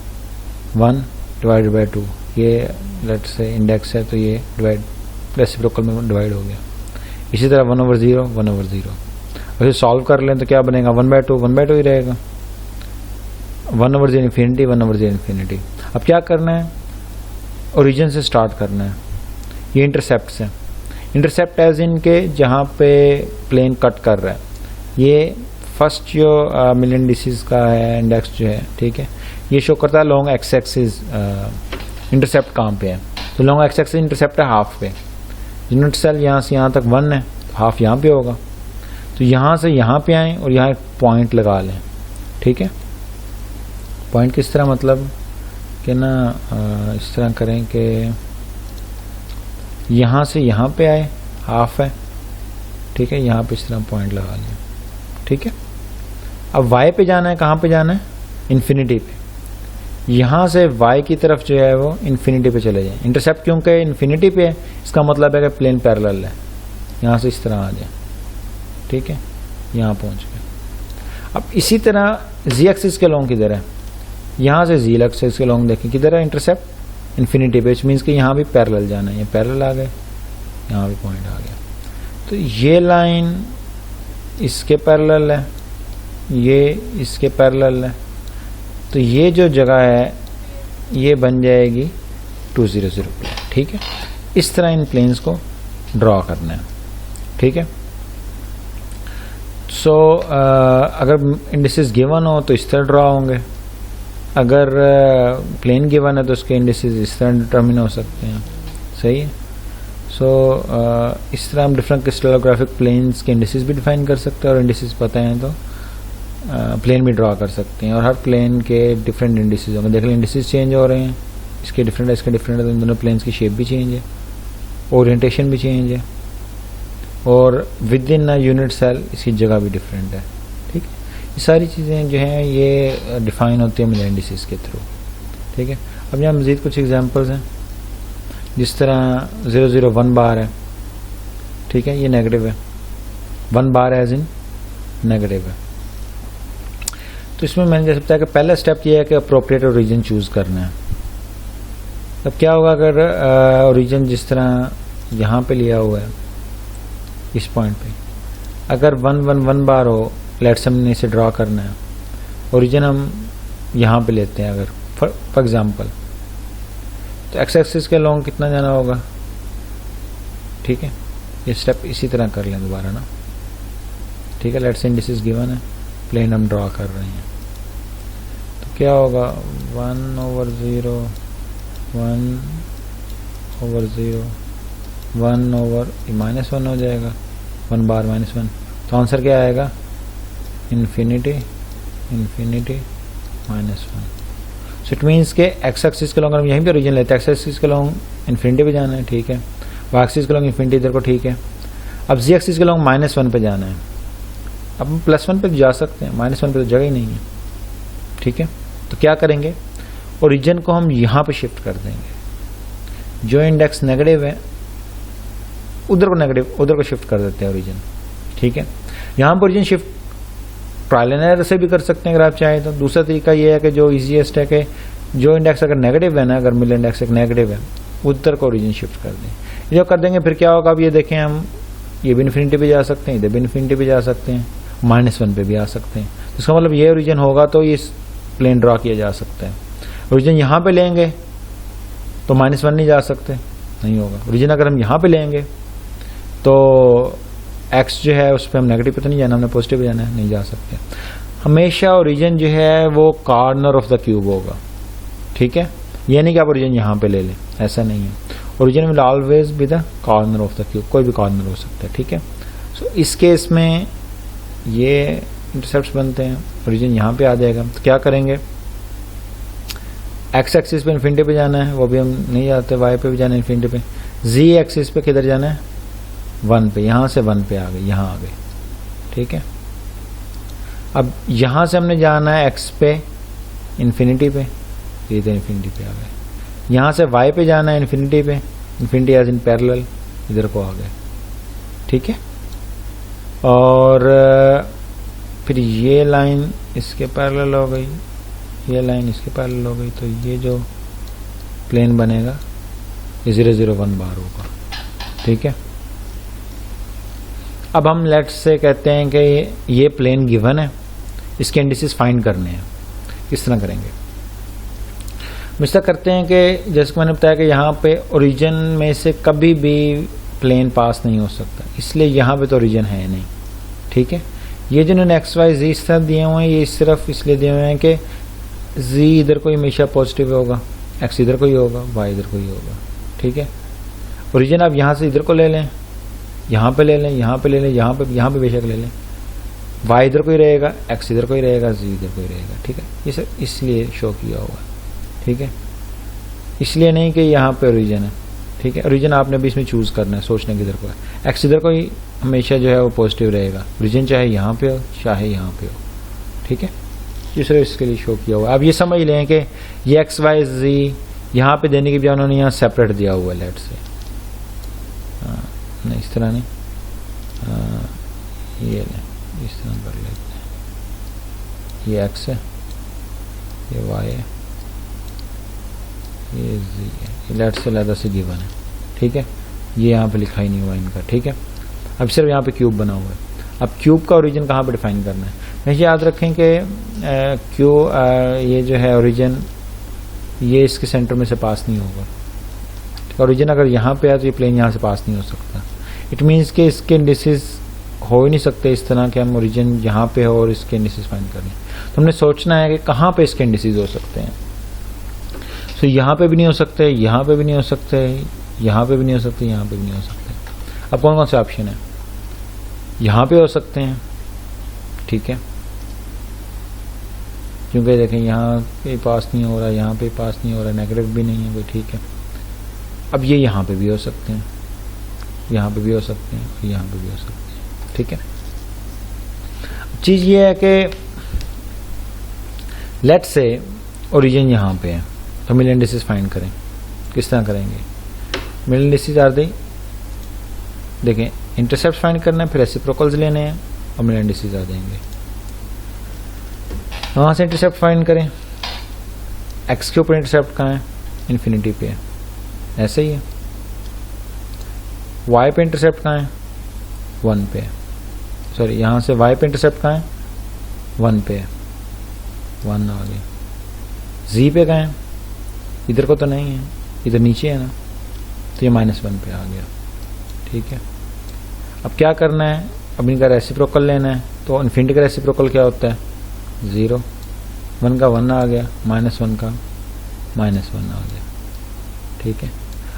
1 डिवाइडेड बाय 2, ये लेट्स से इंडेक्स है तो ये डिवाइड रेसिप्रोकल में डिवाइड हो गया। इसी तरह 1/0 1/0, वैसे सॉल्व कर लें तो क्या बनेगा, 1/2 1/2 ही रहेगा। 1/0 इन्फिनिटी 1/0 इन्फिनिटी। अब क्या करना है, ओरिजिन से स्टार्ट करना है। ये इंटरसेप्ट है, इंटरसेप्ट एज इन के जहाँ पे प्लेन कट कर रहा है, ये फर्स्ट जो मिलर इंडिसेस का है इंडेक्स जो है, ठीक है, ये शो करता है लॉन्ग एक्स एक्सिस इंटरसेप्ट कहाँ पे है। तो लॉन्ग एक्स एक्सिस इंटरसेप्ट है हाफ पे, यूनिट सेल यहाँ से यहाँ तक 1 है, तो हाफ यहाँ पे होगा। तो यहाँ से यहाँ पे आए और यहाँ एक पॉइंट लगा लें, ठीक है। पॉइंट किस तरह, मतलब कि ना इस तरह करें कि यहाँ से यहाँ पे आए, हाफ है, ठीक है, यहाँ पे इस तरह पॉइंट लगा लें, ठीक है। अब y पे जाना है, कहाँ पे जाना है, इन्फिनिटी पे। यहाँ से y की तरफ जो है वो इन्फिनिटी पे चले जाए। इंटरसेप्ट क्योंकि इन्फिनिटी पे है, इसका मतलब है कि प्लेन पैरेलल है, यहाँ से इस तरह आ जाए, ठीक है, यहाँ पहुँच गए। अब इसी तरह z एक्सिस के लॉन्ग किधर है, यहाँ से z एक्सिस के लॉन्ग देखें किधर है, इंटरसेप्ट इन्फिनिटी पे, मीन्स कि यहाँ भी पैरेलल जाना है, ये पैरेलल आ गए, यहाँ भी पॉइंट आ गया। तो ये लाइन इसके पैरेलल है, ये इसके पैरेलल है, तो ये जो जगह है ये बन जाएगी 200 प्लेन। ठीक है, इस तरह इन प्लेन्स को ड्रॉ करना है। ठीक है, सो अगर इंडिसेस गिवन हो तो इस तरह ड्रॉ होंगे, अगर प्लेन गिवन है तो उसके इंडिसेस इस तरह डिटर्मिन हो सकते हैं। सही है। सो इस तरह हम डिफरेंट क्रिस्टलोग्राफिक प्लेन्स के इंडिसेस भी डिफाइन कर सकते हैं, और इंडिसेस पता है तो प्लेन भी ड्रॉ कर सकते हैं, और हर प्लेन के डिफरेंट इंडिसेस होंगे। देख लें इंडिसेस चेंज हो रहे हैं, इसके डिफरेंट है, इसके डिफरेंट है, तो इन दोनों प्लेन्स की शेप भी चेंज है, ओरिएंटेशन भी चेंज है, और विद इन यूनिट सेल इसकी जगह भी डिफरेंट है। ठीक है, ये सारी चीज़ें जो हैं ये डिफाइन होती है मिलर इंडिसेस के थ्रू। ठीक है, अब यहाँ मज़ीद कुछ एग्जांपल्स हैं, जिस तरह 001 बार है। ठीक है, ये नेगेटिव है, 1 बार एज इन नेगेटिव है। तो इसमें मैंने जैसे बताया कि पहला स्टेप ये है कि अप्रोप्रिएट ओरिजिन चूज़ करना है। अब क्या होगा अगर ओरिजिन जिस तरह यहाँ पे लिया हुआ है इस पॉइंट पे, अगर 111 बार हो, लेट्स से हमने इसे ड्रॉ करना है, ओरिजिन हम यहाँ पे लेते हैं अगर फॉर एग्जांपल, तो एक्स एक्सिस के लॉन्ग कितना जाना होगा। ठीक है, ये स्टेप इसी तरह कर लें दोबारा ना। ठीक है, लेट्स से इंडिसेस गिवन है, प्लेन हम ड्रॉ कर रहे हैं, तो क्या होगा 1/0 1/0 1/, -1 हो जाएगा, 1 बार -1, तो आंसर क्या आएगा इन्फिनिटी -1। सो इट मीन्स के एक्स एक्सिस के लॉन्ग हम यहीं पे ओरिजिन लेते हैं, एक्स एक्सिस के लॉन्ग इन्फिनिटी पे जाना है। ठीक है, वाई एक्सिस के लॉन्ग इन्फिनिटी इधर को। ठीक है, अब जी एक्सिस के लॉन्ग -1 पे जाना है। अब हम +1 पे जा सकते हैं, -1 पे तो जगह ही नहीं है। ठीक है, तो क्या करेंगे, ओरिजिन को हम यहाँ पे शिफ्ट कर देंगे, जो इंडेक्स नेगेटिव है उधर को नेगेटिव, उधर को शिफ्ट कर देते हैं ओरिजिन। ठीक है, यहाँ पर origin shift trial and error से भी कर सकते हैं अगर आप चाहें तो। दूसरा तरीका ये है कि जो इजीएस्ट है कि जो इंडेक्स अगर नेगेटिव है ना, अगर मिल इंडेक्स एक नेगेटिव है, उधर को ओरिजिन शिफ्ट कर दें। जो कर देंगे फिर क्या होगा, अब ये देखें हम ये भी इन्फिनिटी पे जा सकते हैं, इधर भी इन्फिनिटी पे जा सकते हैं, -1 पे भी आ सकते हैं। तो इसका मतलब ये ओरिजिन होगा तो ये प्लेन ड्रॉ किया जा सकता है। ओरिजिन यहाँ पे लेंगे तो -1 नहीं जा सकते, नहीं होगा। ओरिजिन अगर हम यहाँ पे लेंगे तो एक्स जो है उस पर हम नेगेटिव पे तो नहीं जाना, हमने पॉजिटिव पे जाना है, नहीं जा सकते। हमेशा ओरिजिन जो है वो कॉर्नर ऑफ द क्यूब होगा। ठीक है, ये नहीं कि आप ओरिजिन यहाँ पे ले लें, ऐसा नहीं है। Origin will always be the corner of the cube, कोई भी कॉर्नर हो सकता है। ठीक है, सो इस केस में ये इंटरसेप्ट्स बनते हैं, ओरिजिन यहाँ पे आ जाएगा। तो क्या करेंगे, एक्स एक्सिस पे इन्फिनिटी पे जाना है, वो भी हम नहीं जाते, वाई पे भी जाना है इन्फिनिटी पे। जी एक्सिस पे किधर जाना है, 1 पे, यहाँ से 1 पे आ गए, यहाँ आ गए। ठीक है, अब यहाँ से हमने जाना है एक्स पे इन्फिनिटी पे, ये तो इन्फिनिटी पे आ गए। यहाँ से वाई पे जाना है इन्फिनिटी पे, इन्फिनिटी एज इन पैरेलल, इधर को आ गए। ठीक है, और फिर ये लाइन इसके पैरेलल हो गई, ये लाइन इसके पैरेलल हो गई, तो ये जो प्लेन बनेगा ये 001 बार होगा। ठीक है, अब हम लेट्स से कहते हैं कि ये प्लेन गिवन है, इसके इंडिसेस फाइंड करने हैं। किस तरह करेंगे, मिस्टर करते हैं कि जैसे मैंने बताया कि यहाँ पे ओरिजिन में से कभी भी प्लेन पास नहीं हो सकता, इसलिए यहाँ पे तो ओरिजिन है नहीं। ठीक है, ये जिन्होंने एक्स वाई जी इस तरह दिए हुए हैं, ये सिर्फ इसलिए दिए हुए हैं कि जी इधर को हमेशा पॉजिटिव होगा, एक्स इधर को ही होगा, वाई इधर को ही होगा। ठीक है, ओरिजिन आप यहाँ से इधर को ले लें, यहाँ पे ले लें, यहाँ पे ले लें, यहाँ पे बेशक ले लें, वाई इधर को ही रहेगा, एक्स इधर को ही रहेगा, जी इधर को ही रहेगा। ठीक है, ये सब इसलिए शो किया हुआ है। ठीक है, इसलिए नहीं कि यहाँ पे ओरिजिन है। ठीक है, ओरिजिन आपने भी इसमें चूज करना है, सोचने किधर को है। एक्स इधर को ही हमेशा जो है वो पॉजिटिव रहेगा, ओरिजिन चाहे यहाँ पे हो चाहे यहाँ पे हो। ठीक है, ये सिर्फ इसके लिए शो किया हुआ है। अब ये समझ लें कि ये एक्स वाई जी यहाँ पे देने की बजाय उन्होंने यहाँ सेपरेट दिया हुआ है, लेट से नहीं, इस तरह नहीं, ये लें, इस तरह कर लेते हैं। ये एक्स है, ये वाई है, ये जी है, ये लेट से लैदा से गिवन है। ठीक है, ये यहाँ पे लिखा ही नहीं हुआ इनका। ठीक है, अब सिर्फ यहाँ पे क्यूब बना हुआ है। अब क्यूब का ओरिजिन कहाँ पे डिफाइन करना है, वैसे याद रखें कि ये जो है ओरिजिन ये इसके सेंटर में से पास नहीं होगा। ओरिजिन अगर यहाँ पे है तो ये प्लेन यहाँ से पास नहीं हो सकता। इट मीन्स कि इसके इंडिसेस हो ही नहीं सकते इस तरह के हम ओरिजिन यहाँ पे हो और इसके इंडिसेस फाइंड करें। तो हमने सोचना है कि कहाँ पे इसके इंडिसेस हो सकते हैं। सो यहाँ पे भी नहीं हो सकते, यहाँ पे भी नहीं हो सकते, यहाँ पे भी नहीं हो सकते, यहाँ पे भी नहीं हो सकते। अब कौन कौन से ऑप्शन है? यहाँ पे हो सकते हैं, ठीक है, क्योंकि देखें यहाँ पे पास नहीं हो रहा, यहाँ पे पास नहीं हो रहा, नेगेटिव भी नहीं है कोई, ठीक है। अब ये यहाँ पे भी हो सकते हैं, यहाँ पे भी हो सकते हैं, यहाँ पे भी हो सकते हैं, ठीक है। चीज ये है कि लेट्स से ओरिजिन यहाँ पे है तो मिल इंडिसेस फाइंड करें। किस तरह करेंगे? मिल इंडिसेस आर दी, देखें इंटरसेप्ट फाइंड करना है, फिर रेसिप्रोकल्स लेने हैं और मिल इंडिसेस आ जाएंगे। वहाँ से इंटरसेप्ट फाइंड करें। एक्स के ऊपर इंटरसेप्ट कहाँ है? इन्फिनिटी पे है, ऐसे ही है। वाई पे इंटरसेप्ट कहाँ है? 1 पे है। सॉरी, यहाँ से वाई पे इंटरसेप्ट कहाँ है? 1 पे है, 1 आ गया। जी पे कहाँ है? इधर को तो नहीं है, इधर नीचे है ना, तो ये -1 पे आ गया, ठीक है। अब क्या करना है? अब इनका रेसिप्रोकल लेना है। तो इन्फिनिटी का रेसिप्रोकल क्या होता है? 0। 1 का 1 आ गया, -1 का -1 आ गया, ठीक है।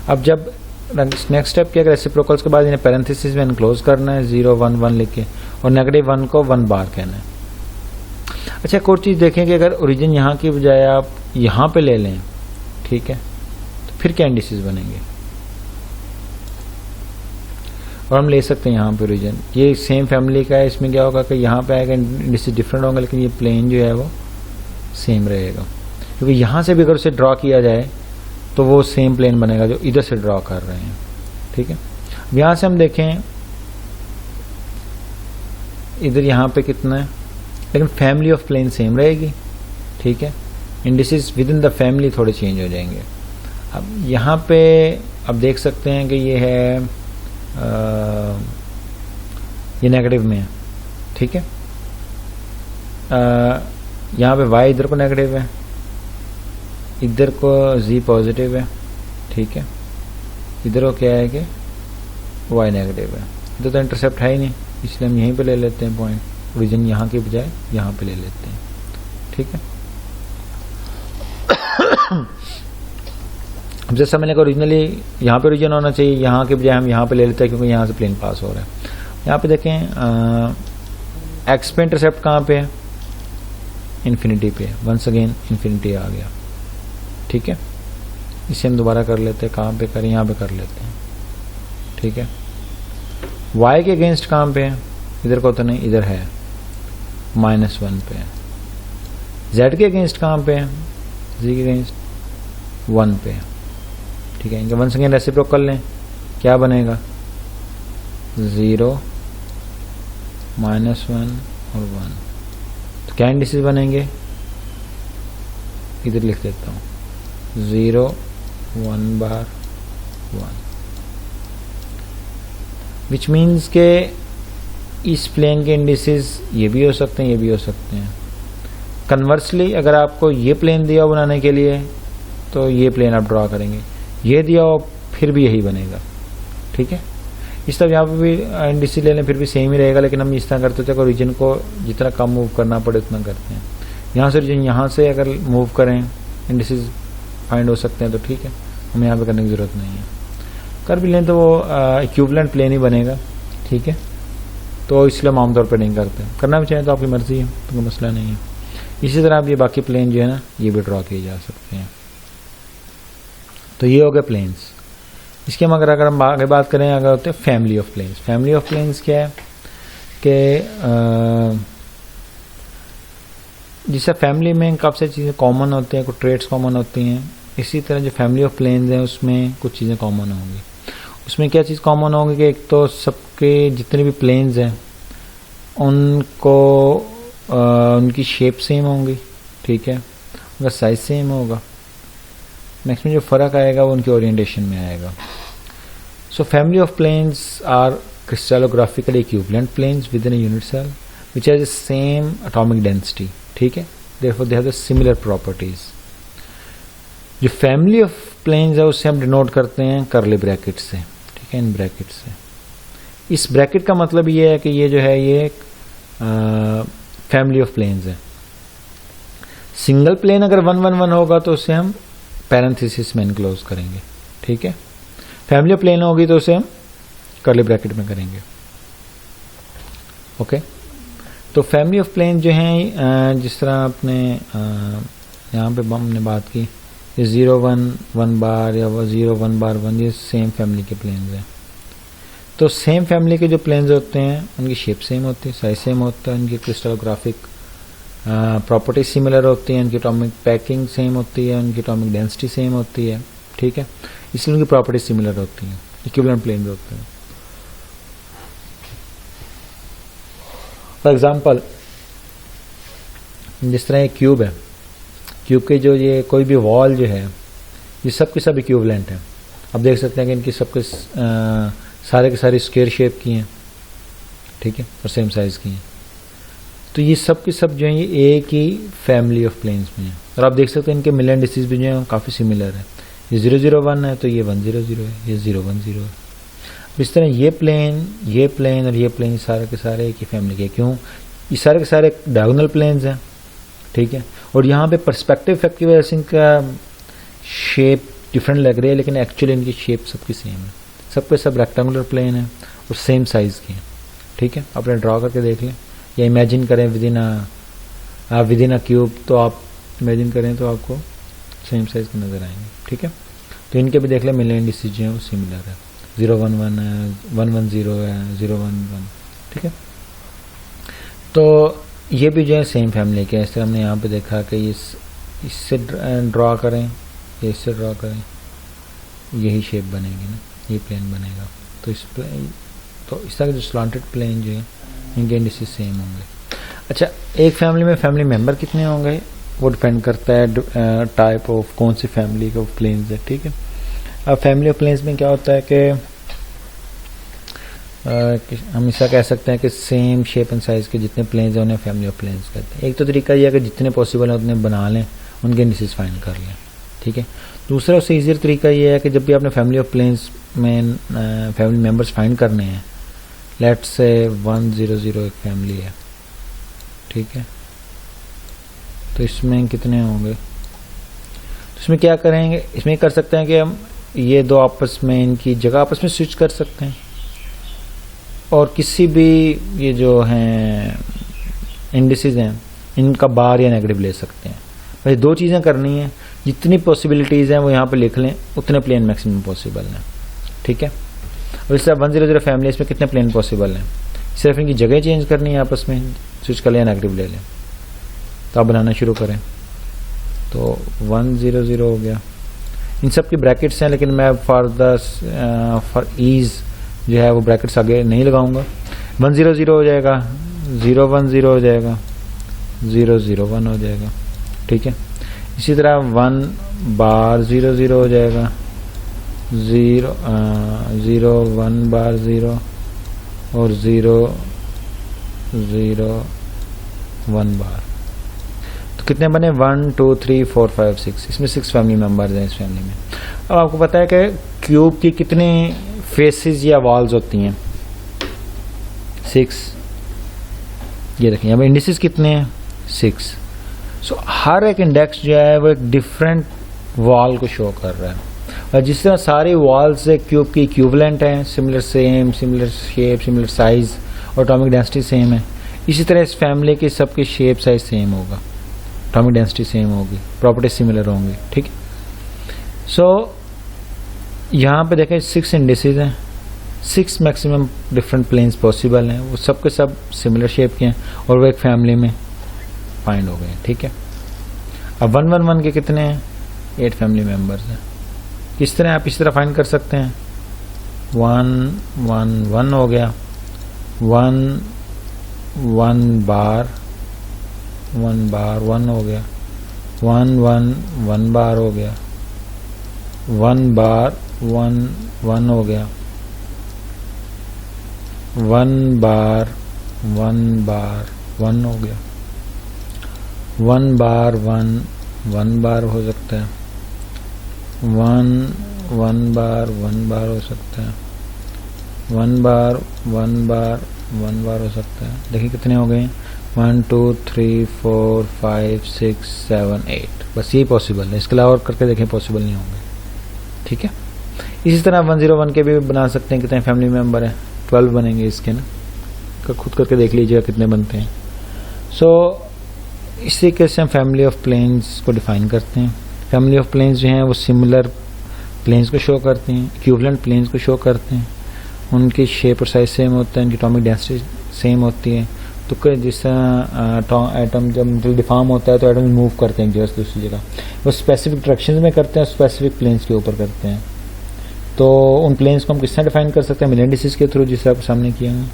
अब जब नेक्स्ट स्टेप क्या, रेसिप्रोकल्स के बाद इन्हें पैरेंथेसिस में एनक्लोज करना है 0 1 1 लिख के, और -1 को 1 बार कहना है। अच्छा, एक और चीज देखें कि अगर ओरिजिन यहाँ की बजाय आप यहाँ पे ले लें, ठीक है, तो फिर क्या इंडिसेस बनेंगे? और हम ले सकते हैं यहाँ पे ओरिजिन, ये सेम फैमिली का है, इसमें क्या होगा कि यहाँ पे आएगा इंडिसेस डिफरेंट होंगे, लेकिन ये प्लेन जो है वो सेम रहेगा, क्योंकि यहाँ से भी अगर उसे ड्रॉ किया जाए तो वो सेम प्लेन बनेगा जो इधर से ड्रॉ कर रहे हैं, ठीक है। अब यहाँ से हम देखें इधर यहाँ पे कितना है, लेकिन फैमिली ऑफ प्लेन सेम रहेगी, ठीक है। Indices with in the family थोड़े चेंज हो जाएंगे। अब यहाँ पे अब देख सकते हैं कि ये है ये नेगेटिव में है, ठीक है। यहाँ पे y इधर को नेगेटिव है, इधर को z पॉजिटिव है, ठीक है। इधर को क्या है कि y नेगेटिव है। इधर तो इंटरसेप्ट है ही नहीं, इसलिए हम यहीं पे ले लेते हैं पॉइंट, ओरिजिन यहाँ के बजाय यहाँ पे ले लेते हैं, ठीक है। अब जैसा मैंने कहा ओरिजिनली यहाँ पे ओरिजिन होना चाहिए, यहाँ के बजाय हम यहाँ पे ले लेते हैं क्योंकि यहाँ से प्लेन पास हो रहा है। यहाँ पे देखें एक्स पे इंटरसेप्ट कहाँ पे है? इन्फिनिटी पे। वंस अगेन इन्फिनिटी आ गया, ठीक है। इसे हम दोबारा कर लेते हैं, कहाँ पे करें? यहाँ पे कर लेते हैं, ठीक है। y के अगेंस्ट कहाँ पे है? इधर को तो नहीं, इधर है, -1 पे है। z के अगेंस्ट कहाँ पे है? z के अगेंस्ट 1 पे है, ठीक है। इनका वंस अगेन रेसिप्रोकल लें, क्या बनेगा? 0 -1 और 1। तो क्या इंडिसेस बनेंगे? इधर लिख देता हूँ, 0 1 बार 1, विच मीन्स के इस प्लेन के इंडिसेस ये भी हो सकते हैं, ये भी हो सकते हैं। कन्वर्सली अगर आपको ये प्लेन दिया हो बनाने के लिए तो ये प्लेन आप ड्रॉ करेंगे, ये दिया हो फिर भी यही बनेगा, ठीक है। इस तरह यहाँ पे भी इंडिसेस ले लें फिर भी सेम ही रहेगा, लेकिन हम इस तरह करते थे कि ओरिजिन को जितना कम मूव करना पड़े उतना करते हैं। यहाँ से ओरिजिन यहाँ से अगर मूव करें इंडिसेस फाइंड हो सकते हैं तो ठीक है, हमें यहाँ पे करने की ज़रूरत नहीं है। कर भी लें तो वो इक्विवेलेंट प्लेन ही बनेगा, ठीक है। तो इसलिए हम आमतौर पर नहीं करते, करना भी चाहें तो आपकी मर्जी है, तो कोई मसला नहीं है। इसी तरह आप ये बाकी प्लेन जो है ना ये भी ड्रॉ किए जा सकते हैं। तो ये हो गए प्लेन्स। इसके हम अगर हम आगे बात करें, अगर होते हैं family of planes. Family of planes क्या है कि जिससे फैमिली में काफ़ी चीज़ें कॉमन होती हैं, कुछ ट्रेड्स कॉमन होती हैं, इसी तरह जो फैमिली ऑफ प्लेन्स हैं उसमें कुछ चीज़ें कॉमन होंगी। उसमें क्या चीज़ कॉमन होगी कि एक तो सबके जितने भी प्लेन्स हैं उनको उनकी शेप सेम होंगी, ठीक है, उनका साइज सेम होगा। नेक्स्ट में जो फ़र्क आएगा वो उनकी ओरिएंटेशन में आएगा। So family of planes are crystallographically equivalent planes within a unit cell which has the same atomic density, ठीक है, therefore they have the similar properties. जो फैमिली ऑफ प्लेन्स है उससे हम डिनोट करते हैं करली ब्रैकेट से, ठीक है, इन ब्रैकेट से। इस ब्रैकेट का मतलब ये है कि ये जो है ये फैमिली ऑफ प्लेन्स है। सिंगल प्लेन अगर 1 1 1 होगा तो उसे हम पैरेंथेसिस में इनक्लोज करेंगे, ठीक है। फैमिली ऑफ प्लेन होगी तो उसे हम कर्ली ब्रैकेट में करेंगे, ओके। तो फैमिली ऑफ प्लेन जो हैं, जिस तरह आपने यहाँ पे हमने बात की, ये 0 1 1 बार या 0 1 बार 1, ये सेम फैमिली के प्लेन्स हैं। तो सेम फैमिली के जो प्लेन्स होते हैं उनकी शेप सेम होती है, साइज सेम होता है, उनकी क्रिस्टलोग्राफिक प्रॉपर्टी सिमिलर होती है, उनकी एटॉमिक पैकिंग सेम होती है, उनकी एटॉमिक डेंसिटी सेम होती है, ठीक है। इसलिए उनकी प्रॉपर्टी सिमिलर होती हैं, इक्विवेलेंट प्लेन्स होते हैं। फॉर एग्जांपल, जिस तरह एक क्यूब है, क्यूब के जो ये कोई भी वॉल जो है ये सब के सब इक्विवेलेंट है। आप देख सकते हैं कि इनकी सबके सारे के सारे स्क्वायर शेप की हैं, ठीक है, और सेम साइज की हैं। तो ये सब के सब जो हैं ये एक ही फैमिली ऑफ प्लेन्स में हैं। और आप देख सकते हैं इनके मिलन डिसीज भी जो है काफ़ी सिमिलर है। ये 0 0 1 है तो ये 1 0 0 है, ये 0 1 0 है। इस तरह ये प्लेन और ये प्लेन सारे के सारे एक ही फैमिली के। क्यों? ये सारे के सारे डायगोनल प्लेन्स हैं, ठीक है। और यहाँ पे पर्सपेक्टिव इफेक्ट की वजह से इनका शेप डिफरेंट लग रही है, लेकिन एक्चुअली इनकी शेप सबकी सेम है। सबके सब रेक्टेंगुलर प्लेन है और सेम साइज़ की है, ठीक है। अपने ड्रॉ करके देख लें या इमेजिन करें विदिन अ क्यूब, तो आप इमेजिन करें तो आपको सेम साइज़ के नज़र आएंगे, ठीक है। तो इनके भी देख लें मिलन इंडिसेस जो हैं वो सिमिलर है, 0 1 1 है, 1 1 0 है, 0 1 1, ठीक है। तो ये भी जो है सेम फैमिली के। इस तरह हमने यहाँ पे देखा कि इससे ड्रॉ करें या इससे ड्रॉ करें, यही शेप बनेगी ना, ये प्लेन बनेगा। तो इस तरह के जो स्लांटेड प्लेन जो है इनके इंडिसेस सेम होंगे। अच्छा, एक फैमिली में फैमिली मेंबर कितने होंगे वो डिपेंड करता है टाइप ऑफ कौन सी फैमिली का प्लेन्स है, ठीक है। अब फैमिली ऑफ प्लेन्स में क्या होता है कि हम ऐसा कह सकते हैं कि सेम शेप एंड साइज के जितने प्लेन्स हैं उन्हें फैमिली ऑफ प्लेन्स कहते हैं। एक तो तरीका यह है कि जितने पॉसिबल है उतने बना लें, उनके इंडिसेस फाइंड कर लें, ठीक है। दूसरा उससे ईजियर तरीका यह है कि जब भी आपने फैमिली ऑफ प्लेन्स में फैमिली मेंबर्स फाइंड करने हैं, लेट्स से 1 0 0 एक फैमिली है, ठीक है। तो इसमें कितने होंगे? तो इसमें क्या करेंगे, इसमें कर सकते हैं कि हम ये दो आपस में इनकी जगह आपस में स्विच कर सकते हैं, और किसी भी ये जो हैं इंडिसेस हैं इनका बार या नेगेटिव ले सकते हैं। भाई दो चीज़ें करनी है, जितनी पॉसिबिलिटीज़ हैं वो यहाँ पे लिख लें, उतने प्लेन मैक्सिमम पॉसिबल हैं, ठीक है। और इस तरह 1 0 0 फैमिली, इसमें कितने प्लेन पॉसिबल हैं, सिर्फ इनकी जगह चेंज करनी है, आपस में स्विच कर लें, नेगेटिव ले लें। तो आप बनाना शुरू करें। तो 1 0 0 हो गया। इन सब की ब्रैकेट्स हैं, लेकिन मैं फॉर ईज जो है वो ब्रैकेट्स आगे नहीं लगाऊंगा। 1 0 0 हो जाएगा, 0 1 0 हो जाएगा, 0 0 1 हो जाएगा, ठीक है। इसी तरह 1 बार 0 0 हो जाएगा, 0 1 बार 0 और 0 0 1 बार। तो कितने बने? 1 2 3 4 5 6। इसमें 6 फैमिली मेंबर्स हैं इस फैमिली में। अब आपको पता है कि क्यूब की कितनी फेसेस या वॉल्स होती हैं? 6। ये देखें यहाँ पे इंडिसेस कितने हैं? 6। सो हर एक इंडेक्स जो है वो एक डिफरेंट वॉल को शो कर रहा है, और जिस तरह सारी वॉल्स क्यूब की इक्विवेलेंट हैं, similar same, similar shape, similar size और एटॉमिक डेंसिटी सेम है, इसी तरह इस फैमिली के सबके शेप साइज सेम होगा, एटॉमिक डेंसिटी सेम होगी, प्रॉपर्टी सिमिलर होंगी, ठीक है। सो यहाँ पे देखें 6 इंडिसेस हैं, 6 मैक्सिमम डिफरेंट प्लेन्स पॉसिबल हैं, वो सबके सब सिमिलर शेप के हैं और वो एक फैमिली में फाइंड हो गए, ठीक है। अब 1 1 1 के कितने हैं? 8 फैमिली मेंबर्स हैं। किस तरह आप इस तरह फाइंड कर सकते हैं? 1 1 1 हो गया, 1 1 बार 1 हो गया, 1 1 1 बार हो गया, 1 बार 1 1 हो गया, 1 बार 1 हो गया, 1 बार 1 बार हो सकता है, वन बार हो सकता है, वन बार हो सकता है। देखिए कितने हो गए, 1 2 3 4 5 6 7 8, बस यही पॉसिबल है, इसके अलावा और करके देखें पॉसिबल नहीं होंगे। ठीक है, इसी तरह 101 के भी बना सकते हैं। कितने फैमिली मेंबर हैं, 12 बनेंगे इसके ना, खुद करके देख लीजिएगा कितने बनते हैं। सो इस तरीके से हम फैमिली ऑफ प्लेन्स को डिफाइन करते हैं। फैमिली ऑफ प्लेन्स जो हैं वो सिमिलर प्लेन्स को शो करते हैं, इक्विवेलेंट प्लेन्स को शो करते हैं, उनकी शेप और साइज सेम होता है, उनकी एटॉमिक डेंसिटी सेम होती है। तो जिस तरह एटम जब डिफॉर्म होता है तो एटम मूव करते हैं एक जगह से दूसरी जगह, वो स्पेसिफिक डायरेक्शन में करते हैं, स्पेसिफिक प्लेन्स के ऊपर करते हैं। तो उन प्लेन्स को हम किस तरह डिफाइन कर सकते हैं, मिलियन डिसीज के थ्रू, जिससे आपके सामने किया है,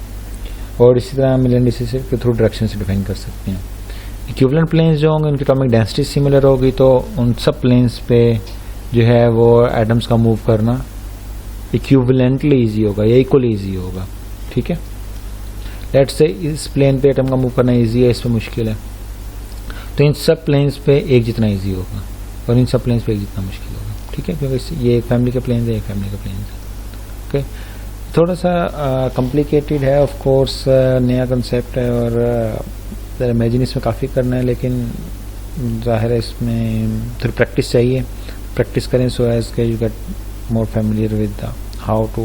और इसी तरह मिलियन डिसीज के थ्रू डायरेक्शन से डिफाइन कर सकते हैं। इक्विवेलेंट प्लेन्स जो होंगे उनकी एटॉमिक डेंसिटी सिमिलर होगी, तो उन सब प्लेन्स पे जो है वो एटम्स का मूव करना इक्विवेलेंटली ईजी होगा या इक्वली ईजी होगा। ठीक है, लेट्स से इस प्लेन पे एटम का मूव करना ईजी है, इस पे मुश्किल है, तो इन सब प्लेन्स पे एक जितना ईजी होगा और इन सब प्लेन्स पे एक जितना मुश्किल होगा। ठीक है, क्योंकि ये एक फैमिली का प्लेन है, एक फैमिली का प्लेन है। ओके, थोड़ा सा कॉम्प्लिकेटेड है ऑफ कोर्स, नया कंसेप्ट है और इमेजिन इसमें काफ़ी करना है, लेकिन जाहिर है इसमें थोड़ी प्रैक्टिस चाहिए। प्रैक्टिस करें सो एज के you get more familiar with how to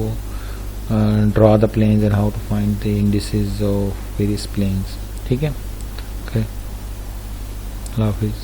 draw the planes and how to find the indices of various planes. ठीक है, okay, Allah Hafiz.